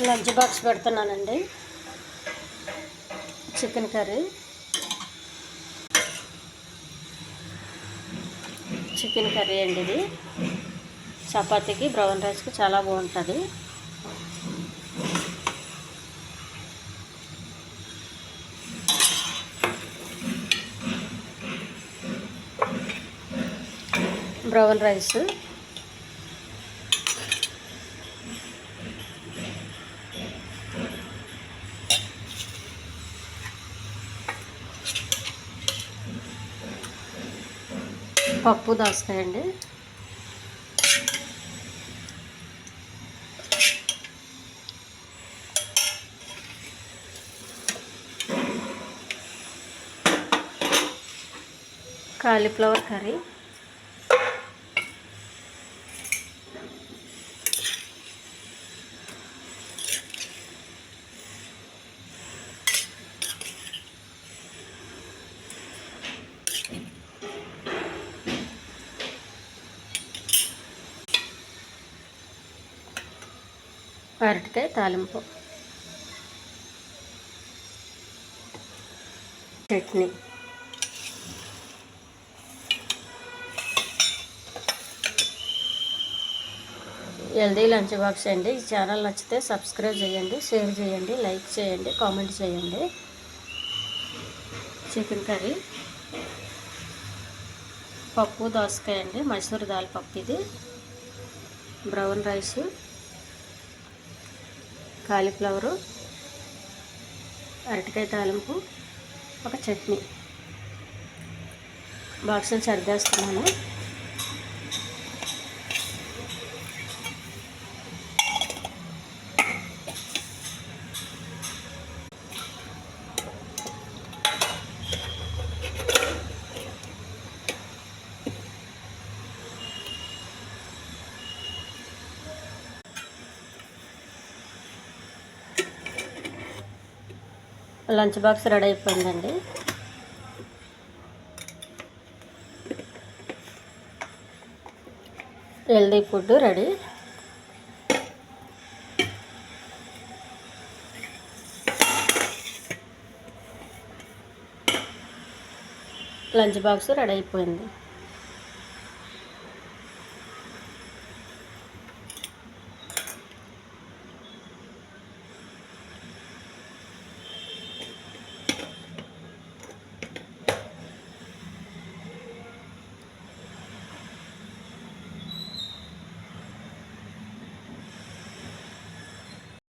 Lunch box పెడుతున్నానండి. Chicken curry అండి. ఇది చపాతీకి బ్రౌన్ రైస్కి చాలా బాగుంటుంది. బ్రౌన్ రైస్, పప్పు దోసకాయ అండి. కాలీఫ్లవర్ కర్రీ, అరటికాయ తాలింపు, చట్నీ. హెల్దీ లంచ్ బాక్స్ అండి. ఈ ఛానల్ నచ్చితే సబ్స్క్రైబ్ చేయండి, షేర్ చేయండి, లైక్ చేయండి, కామెంట్ చేయండి. చికెన్ కర్రీ, పప్పు దోసకాయ అండి, మైసూర్ దాల్ పప్పు ఇది, బ్రౌన్ రైసు, కాలీఫ్లవరు, అరటికాయ తాలింపు, ఒక చట్నీ. బాక్స్ని సర్దేస్తున్నాను. లంచ్ బాక్స్ రెడీ అయిపోయిందండి. Healthy food ready. Lunch box ready అయిపోయింది.